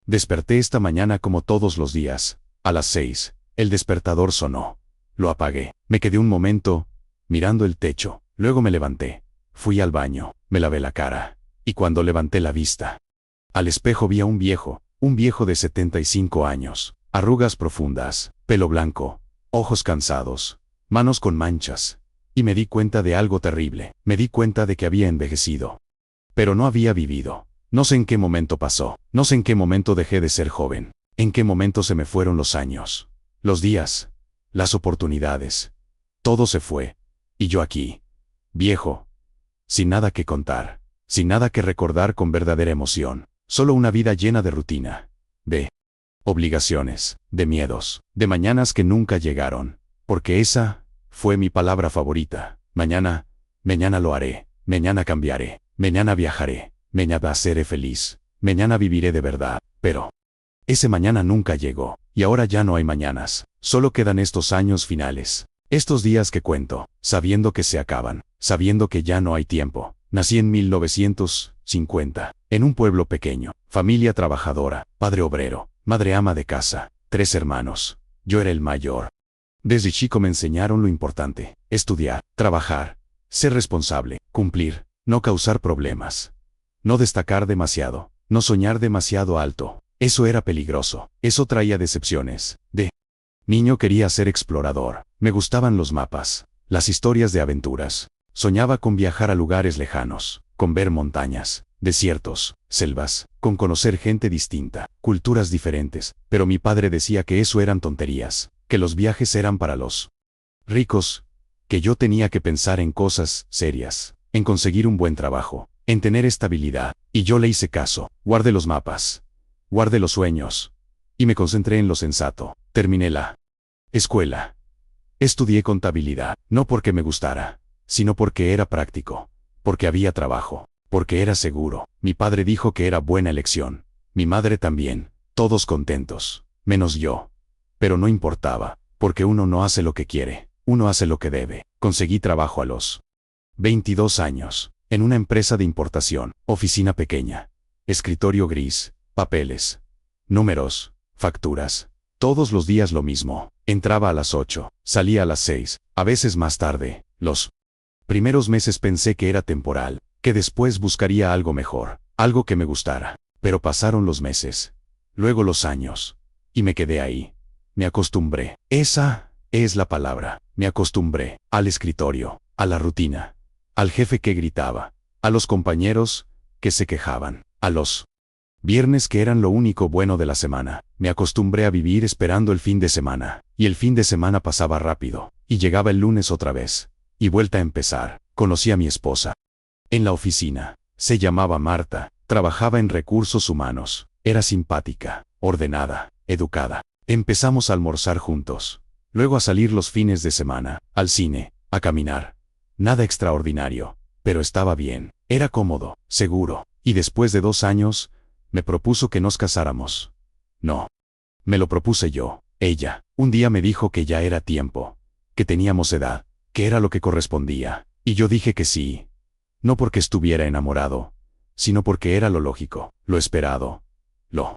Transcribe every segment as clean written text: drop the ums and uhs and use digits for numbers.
Desperté esta mañana como todos los días. A las 6, el despertador sonó. Lo apagué. Me quedé un momento, mirando el techo. Luego me levanté. Fui al baño, me lavé la cara. Y cuando levanté la vista, al espejo vi a un viejo de 75 años. Arrugas profundas, pelo blanco, ojos cansados, manos con manchas. Y me di cuenta de algo terrible. Me di cuenta de que había envejecido. Pero no había vivido. No sé en qué momento pasó. No sé en qué momento dejé de ser joven. En qué momento se me fueron los años, los días, las oportunidades. Todo se fue. Y yo aquí, viejo, sin nada que contar, sin nada que recordar con verdadera emoción. Solo una vida llena de rutina, de obligaciones, de miedos, de mañanas que nunca llegaron. Porque esa fue mi palabra favorita. Mañana lo haré. Mañana cambiaré. Mañana viajaré. Mañana seré feliz. Mañana viviré de verdad. Pero ese mañana nunca llegó. Y ahora ya no hay mañanas. Solo quedan estos años finales. Estos días que cuento, sabiendo que se acaban, sabiendo que ya no hay tiempo. Nací en 1950, en un pueblo pequeño, familia trabajadora, padre obrero, madre ama de casa, 3 hermanos. Yo era el mayor. Desde chico me enseñaron lo importante: estudiar, trabajar, ser responsable, cumplir, no causar problemas, no destacar demasiado, no soñar demasiado alto. Eso era peligroso, eso traía decepciones. De niño quería ser explorador, me gustaban los mapas, las historias de aventuras. Soñaba con viajar a lugares lejanos, con ver montañas, desiertos, selvas, con conocer gente distinta, culturas diferentes, pero mi padre decía que eso eran tonterías, que los viajes eran para los ricos, que yo tenía que pensar en cosas serias, en conseguir un buen trabajo, en tener estabilidad, y yo le hice caso. Guardé los mapas, guardé los sueños, y me concentré en lo sensato. Terminé la escuela. Estudié contabilidad, no porque me gustara, sino porque era práctico, porque había trabajo, porque era seguro. Mi padre dijo que era buena elección, mi madre también, todos contentos, menos yo. Pero no importaba, porque uno no hace lo que quiere, uno hace lo que debe. Conseguí trabajo a los 22 años, en una empresa de importación, oficina pequeña, escritorio gris, papeles, números, facturas. Todos los días lo mismo. Entraba a las 8, salía a las 6, a veces más tarde. Los primeros meses pensé que era temporal, que después buscaría algo mejor, algo que me gustara. Pero pasaron los meses, luego los años, y me quedé ahí. Me acostumbré. Esa es la palabra. Me acostumbré al escritorio, a la rutina, al jefe que gritaba, a los compañeros que se quejaban, a los viernes que eran lo único bueno de la semana. Me acostumbré a vivir esperando el fin de semana, y el fin de semana pasaba rápido, y llegaba el lunes otra vez, y vuelta a empezar. Conocí a mi esposa en la oficina. Se llamaba Marta, trabajaba en recursos humanos, era simpática, ordenada, educada. Empezamos a almorzar juntos, luego a salir los fines de semana, al cine, a caminar. Nada extraordinario, pero estaba bien, era cómodo, seguro, y después de 2 años, me propuso que nos casáramos. No. Me lo propuse yo. Ella, un día me dijo que ya era tiempo, que teníamos edad, que era lo que correspondía, y yo dije que sí. No porque estuviera enamorado, sino porque era lo lógico, lo esperado, lo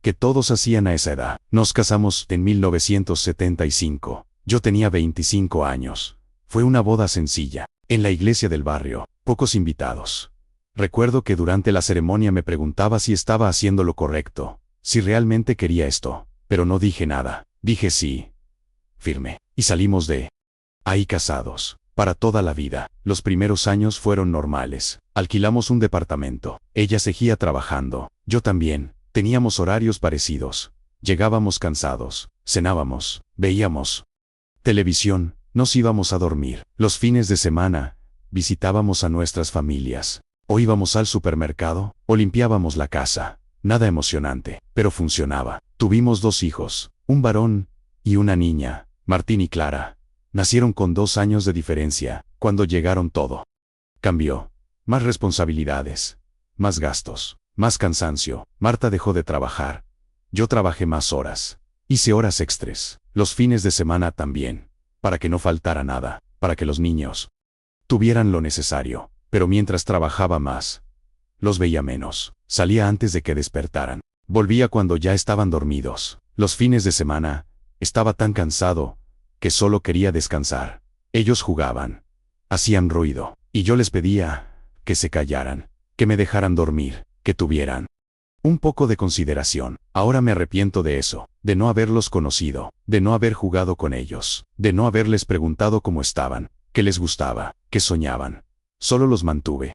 que todos hacían a esa edad. Nos casamos en 1975. Yo tenía 25 años. Fue una boda sencilla, en la iglesia del barrio, pocos invitados. Recuerdo que durante la ceremonia me preguntaba si estaba haciendo lo correcto, si realmente quería esto, pero no dije nada. Dije sí, firme, y salimos de ahí casados, para toda la vida. Los primeros años fueron normales. Alquilamos un departamento. Ella seguía trabajando, yo también. Teníamos horarios parecidos. Llegábamos cansados, cenábamos, veíamos televisión, nos íbamos a dormir. Los fines de semana, visitábamos a nuestras familias. O íbamos al supermercado, o limpiábamos la casa. Nada emocionante, pero funcionaba. Tuvimos 2 hijos, un varón y una niña, Martín y Clara. Nacieron con 2 años de diferencia. Cuando llegaron todo cambió. Más responsabilidades, más gastos, más cansancio. Marta dejó de trabajar. Yo trabajé más horas. Hice horas extras. Los fines de semana también. Para que no faltara nada, para que los niños tuvieran lo necesario. Pero mientras trabajaba más, los veía menos. Salía antes de que despertaran. Volvía cuando ya estaban dormidos. Los fines de semana, estaba tan cansado, que solo quería descansar. Ellos jugaban, hacían ruido, y yo les pedía que se callaran, que me dejaran dormir, que tuvieran un poco de consideración. Ahora me arrepiento de eso, de no haberlos conocido, de no haber jugado con ellos, de no haberles preguntado cómo estaban, qué les gustaba, qué soñaban. Solo los mantuve.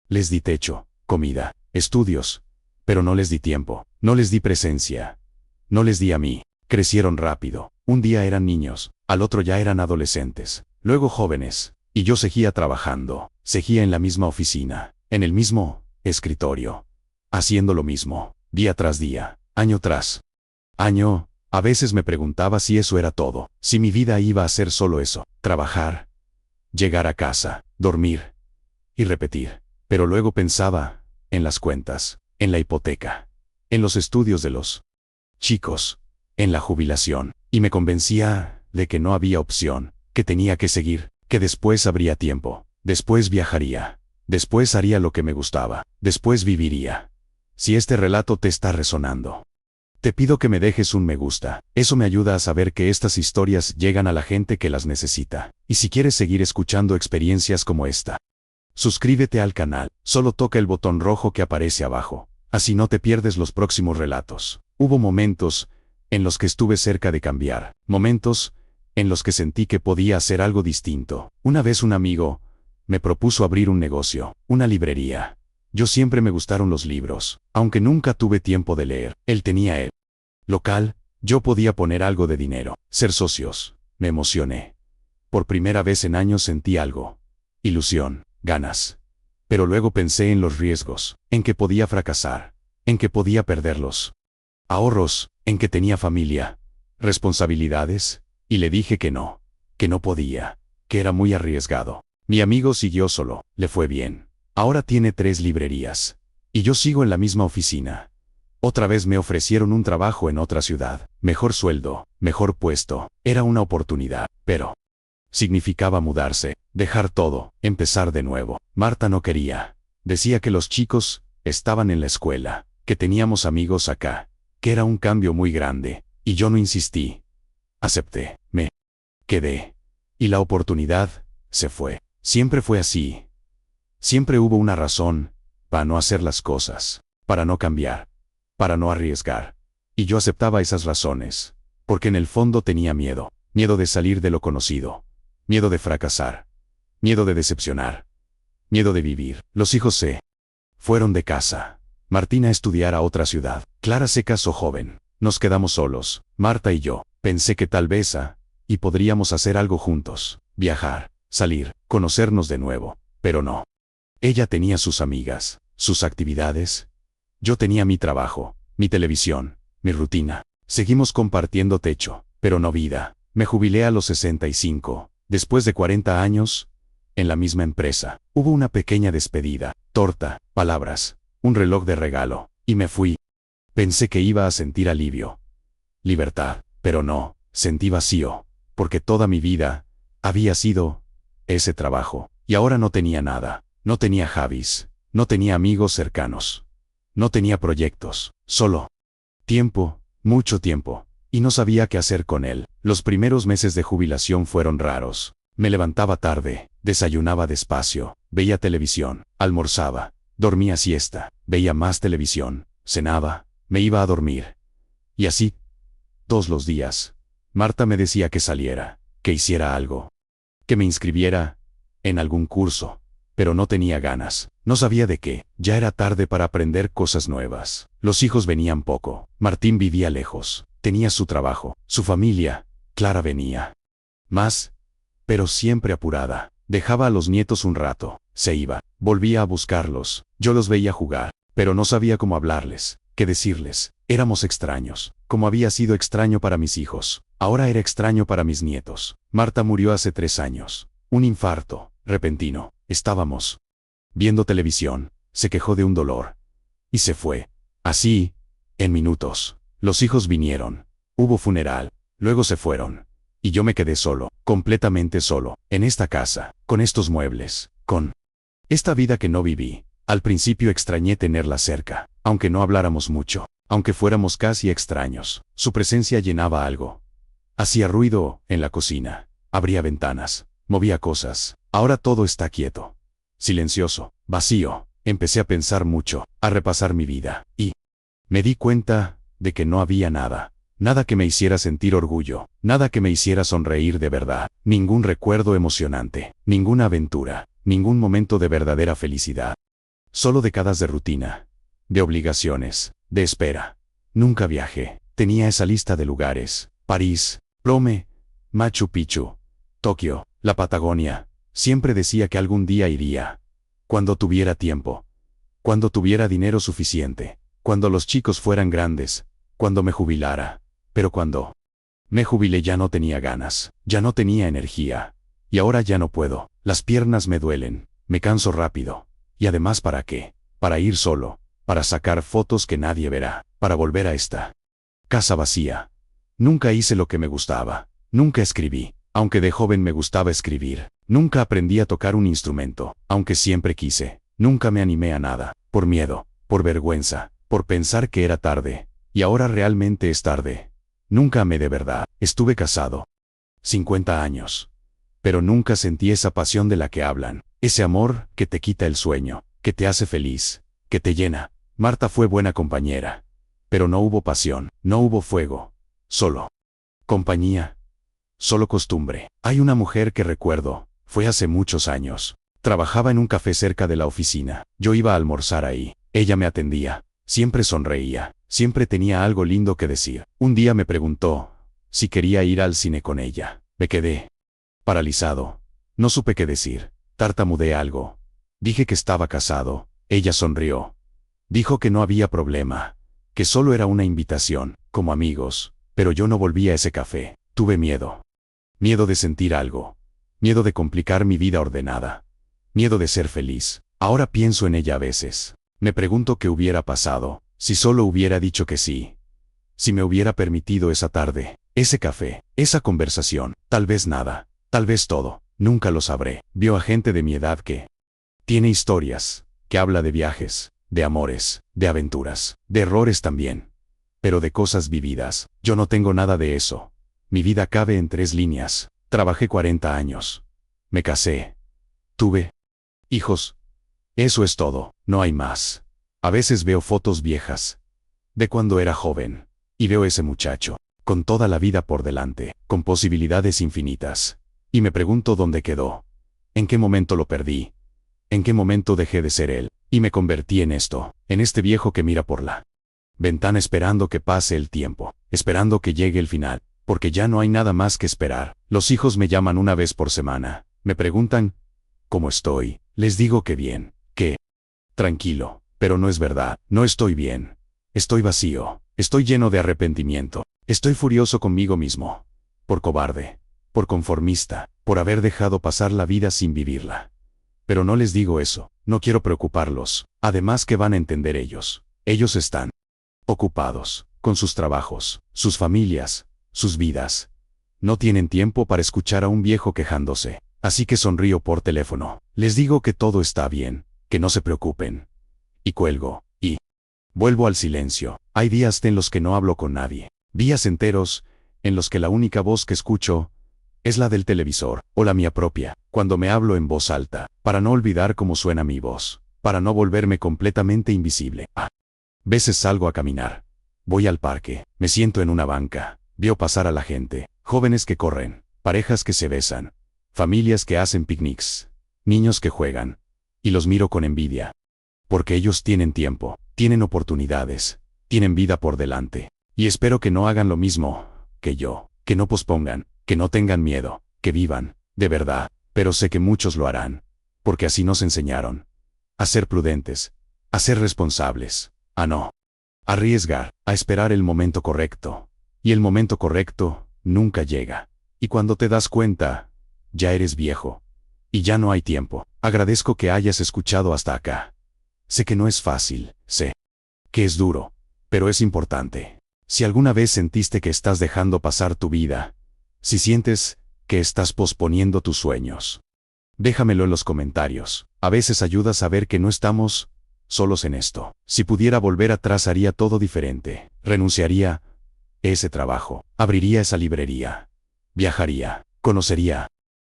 Les di techo, comida, estudios, pero no les di tiempo, no les di presencia, no les di a mí. Crecieron rápido. Un día eran niños, al otro ya eran adolescentes, luego jóvenes, y yo seguía trabajando, seguía en la misma oficina, en el mismo escritorio, haciendo lo mismo, día tras día, año tras año. A veces me preguntaba si eso era todo, si mi vida iba a ser solo eso, trabajar, llegar a casa, dormir y repetir. Pero luego pensaba en las cuentas, en la hipoteca, en los estudios de los chicos, en la jubilación, y me convencía de que no había opción, que tenía que seguir, que después habría tiempo, después viajaría, después haría lo que me gustaba, después viviría. Si este relato te está resonando, te pido que me dejes un me gusta. Eso me ayuda a saber que estas historias llegan a la gente que las necesita. Y si quieres seguir escuchando experiencias como esta, suscríbete al canal. Solo toca el botón rojo que aparece abajo. Así no te pierdes los próximos relatos. Hubo momentos en los que estuve cerca de cambiar. Momentos en los que sentí que podía hacer algo distinto. Una vez un amigo me propuso abrir un negocio, una librería. Yo siempre me gustaron los libros, aunque nunca tuve tiempo de leer. Él tenía el local, yo podía poner algo de dinero, ser socios. Me emocioné. Por primera vez en años sentí algo. Ilusión, ganas. Pero luego pensé en los riesgos, en que podía fracasar, en que podía perderlos ahorros, en que tenía familia, responsabilidades, y le dije que no podía, que era muy arriesgado. Mi amigo siguió solo, le fue bien. Ahora tiene 3 librerías. Y yo sigo en la misma oficina. Otra vez me ofrecieron un trabajo en otra ciudad, mejor sueldo, mejor puesto. Era una oportunidad, pero significaba mudarse, dejar todo, empezar de nuevo. Marta no quería. Decía que los chicos estaban en la escuela, que teníamos amigos acá, que era un cambio muy grande, y yo no insistí. Acepté, me quedé. Y la oportunidad se fue. Siempre fue así. Siempre hubo una razón para no hacer las cosas, para no cambiar, para no arriesgar. Y yo aceptaba esas razones, porque en el fondo tenía miedo. Miedo de salir de lo conocido, miedo de fracasar, miedo de decepcionar, miedo de vivir. Los hijos se fueron de casa. Martina a estudiar a otra ciudad. Clara se casó joven. Nos quedamos solos, Marta y yo. Pensé que tal vez y podríamos hacer algo juntos. Viajar, salir, conocernos de nuevo. Pero no. Ella tenía sus amigas, sus actividades. Yo tenía mi trabajo, mi televisión, mi rutina. Seguimos compartiendo techo, pero no vida. Me jubilé a los 65. Después de 40 años, en la misma empresa. Hubo una pequeña despedida, torta, palabras, un reloj de regalo, y me fui. Pensé que iba a sentir alivio, libertad, pero no, sentí vacío, porque toda mi vida había sido ese trabajo, y ahora no tenía nada, no tenía hobbies, no tenía amigos cercanos, no tenía proyectos, solo tiempo, mucho tiempo, y no sabía qué hacer con él. Los primeros meses de jubilación fueron raros. Me levantaba tarde, desayunaba despacio, veía televisión, almorzaba, dormía siesta, veía más televisión, cenaba, me iba a dormir. Y así, todos los días. Marta me decía que saliera, que hiciera algo, que me inscribiera en algún curso, pero no tenía ganas, no sabía de qué. Ya era tarde para aprender cosas nuevas. Los hijos venían poco. Martín vivía lejos, tenía su trabajo, su familia. Clara venía más, pero siempre apurada. Dejaba a los nietos un rato, se iba, volvía a buscarlos. Yo los veía jugar, pero no sabía cómo hablarles, qué decirles. Éramos extraños, como había sido extraño para mis hijos. Ahora era extraño para mis nietos. Marta murió hace 3 años. Un infarto repentino. Estábamos viendo televisión, se quejó de un dolor y se fue. Así, en minutos. Los hijos vinieron, hubo funeral, luego se fueron. Y yo me quedé solo, completamente solo, en esta casa, con estos muebles, con esta vida que no viví. Al principio extrañé tenerla cerca, aunque no habláramos mucho. Aunque fuéramos casi extraños, su presencia llenaba algo. Hacía ruido en la cocina, abría ventanas, movía cosas. Ahora todo está quieto, silencioso, vacío. Empecé a pensar mucho, a repasar mi vida, y me di cuenta de que no había nada. Nada que me hiciera sentir orgullo, nada que me hiciera sonreír de verdad, ningún recuerdo emocionante, ninguna aventura, ningún momento de verdadera felicidad. Solo décadas de rutina, de obligaciones, de espera. Nunca viajé. Tenía esa lista de lugares: París, Roma, Machu Picchu, Tokio, la Patagonia. Siempre decía que algún día iría. Cuando tuviera tiempo. Cuando tuviera dinero suficiente. Cuando los chicos fueran grandes. Cuando me jubilara. Pero cuando me jubilé ya no tenía ganas, ya no tenía energía. Y ahora ya no puedo. Las piernas me duelen, me canso rápido. Y además, ¿para qué? Para ir solo, para sacar fotos que nadie verá, para volver a esta casa vacía. Nunca hice lo que me gustaba, nunca escribí, aunque de joven me gustaba escribir. Nunca aprendí a tocar un instrumento, aunque siempre quise. Nunca me animé a nada, por miedo, por vergüenza, por pensar que era tarde. Y ahora realmente es tarde. Nunca amé de verdad. Estuve casado 50 años. Pero nunca sentí esa pasión de la que hablan. Ese amor que te quita el sueño, que te hace feliz, que te llena. Marta fue buena compañera. Pero no hubo pasión, no hubo fuego. Solo compañía. Solo costumbre. Hay una mujer que recuerdo. Fue hace muchos años. Trabajaba en un café cerca de la oficina. Yo iba a almorzar ahí. Ella me atendía. Siempre sonreía. Siempre tenía algo lindo que decir. Un día me preguntó si quería ir al cine con ella. Me quedé paralizado. No supe qué decir. Tartamudeé algo. Dije que estaba casado. Ella sonrió. Dijo que no había problema, que solo era una invitación, como amigos. Pero yo no volví a ese café. Tuve miedo. Miedo de sentir algo. Miedo de complicar mi vida ordenada. Miedo de ser feliz. Ahora pienso en ella a veces. Me pregunto qué hubiera pasado si solo hubiera dicho que sí. Si me hubiera permitido esa tarde, ese café, esa conversación. Tal vez nada, tal vez todo. Nunca lo sabré. Vio a gente de mi edad que tiene historias, que habla de viajes, de amores, de aventuras, de errores también. Pero de cosas vividas. Yo no tengo nada de eso. Mi vida cabe en 3 líneas. Trabajé 40 años. Me casé. Tuve hijos. Eso es todo, no hay más. A veces veo fotos viejas, de cuando era joven, y veo ese muchacho, con toda la vida por delante, con posibilidades infinitas. Y me pregunto dónde quedó. ¿En qué momento lo perdí? ¿En qué momento dejé de ser él? Y me convertí en esto, en este viejo que mira por la ventana esperando que pase el tiempo, esperando que llegue el final, porque ya no hay nada más que esperar. Los hijos me llaman una vez por semana, me preguntan ¿cómo estoy? Les digo que bien, que tranquilo, pero no es verdad, no estoy bien. Estoy vacío, estoy lleno de arrepentimiento, estoy furioso conmigo mismo, por cobarde, por conformista, por haber dejado pasar la vida sin vivirla. Pero no les digo eso, no quiero preocuparlos, además que van a entender ellos. Ellos están ocupados, con sus trabajos, sus familias, sus vidas. No tienen tiempo para escuchar a un viejo quejándose, así que sonrío por teléfono. Les digo que todo está bien, que no se preocupen. Y cuelgo, y vuelvo al silencio. Hay días en los que no hablo con nadie. Días enteros, en los que la única voz que escucho es la del televisor, o la mía propia, cuando me hablo en voz alta, para no olvidar cómo suena mi voz, para no volverme completamente invisible. A veces salgo a caminar. Voy al parque, me siento en una banca, veo pasar a la gente, jóvenes que corren, parejas que se besan, familias que hacen picnics, niños que juegan, y los miro con envidia. Porque ellos tienen tiempo, tienen oportunidades, tienen vida por delante. Y espero que no hagan lo mismo que yo, que no pospongan, que no tengan miedo, que vivan, de verdad. Pero sé que muchos lo harán, porque así nos enseñaron. A ser prudentes, a ser responsables, a no arriesgar, a esperar el momento correcto. Y el momento correcto nunca llega. Y cuando te das cuenta, ya eres viejo. Y ya no hay tiempo. Agradezco que hayas escuchado hasta acá. Sé que no es fácil, sé que es duro, pero es importante. Si alguna vez sentiste que estás dejando pasar tu vida, si sientes que estás posponiendo tus sueños, déjamelo en los comentarios. A veces ayuda a saber que no estamos solos en esto. Si pudiera volver atrás haría todo diferente. Renunciaría a ese trabajo, abriría esa librería, viajaría, conocería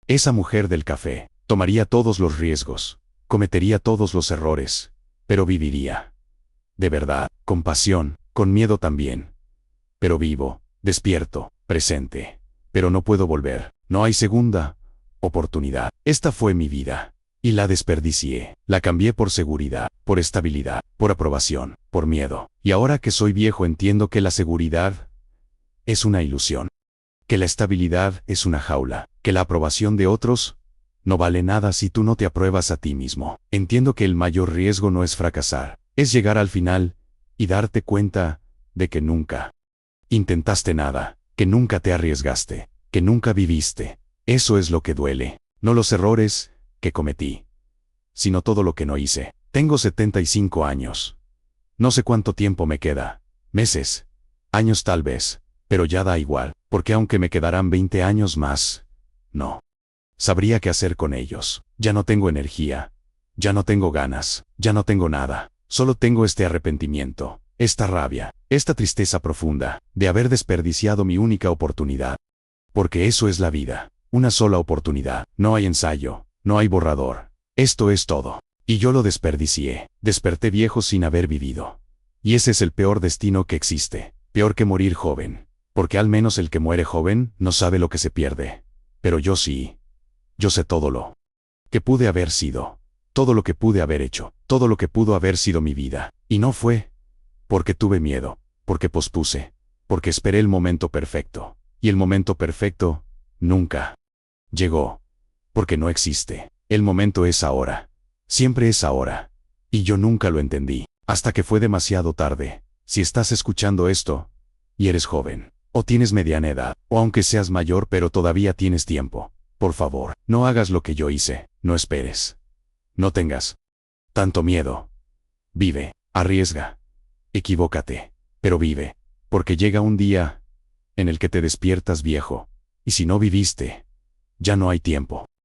esa mujer del café, tomaría todos los riesgos, cometería todos los errores, pero viviría. De verdad, con pasión, con miedo también. Pero vivo, despierto, presente. Pero no puedo volver, no hay segunda oportunidad. Esta fue mi vida. Y la desperdicié. La cambié por seguridad, por estabilidad, por aprobación, por miedo. Y ahora que soy viejo entiendo que la seguridad es una ilusión. Que la estabilidad es una jaula. Que la aprobación de otros no vale nada si tú no te apruebas a ti mismo. Entiendo que el mayor riesgo no es fracasar, es llegar al final y darte cuenta de que nunca intentaste nada, que nunca te arriesgaste, que nunca viviste. Eso es lo que duele. No los errores que cometí, sino todo lo que no hice. Tengo 75 años. No sé cuánto tiempo me queda. Meses, años tal vez, pero ya da igual, porque aunque me quedarán 20 años más, no sabría qué hacer con ellos. Ya no tengo energía, ya no tengo ganas, ya no tengo nada. Solo tengo este arrepentimiento, esta rabia, esta tristeza profunda, de haber desperdiciado mi única oportunidad. Porque eso es la vida, una sola oportunidad. No hay ensayo, no hay borrador. Esto es todo. Y yo lo desperdicié. Desperté viejo sin haber vivido. Y ese es el peor destino que existe. Peor que morir joven. Porque al menos el que muere joven no sabe lo que se pierde. Pero yo sí. Yo sé todo lo que pude haber sido. Todo lo que pude haber hecho. Todo lo que pudo haber sido mi vida. Y no fue porque tuve miedo. Porque pospuse. Porque esperé el momento perfecto. Y el momento perfecto nunca llegó. Porque no existe. El momento es ahora. Siempre es ahora. Y yo nunca lo entendí. Hasta que fue demasiado tarde. Si estás escuchando esto, y eres joven, o tienes mediana edad, o aunque seas mayor pero todavía tienes tiempo, por favor, no hagas lo que yo hice. No esperes. No tengas tanto miedo. Vive, arriesga. Equivócate. Pero vive. Porque llega un día en el que te despiertas viejo. Y si no viviste, ya no hay tiempo.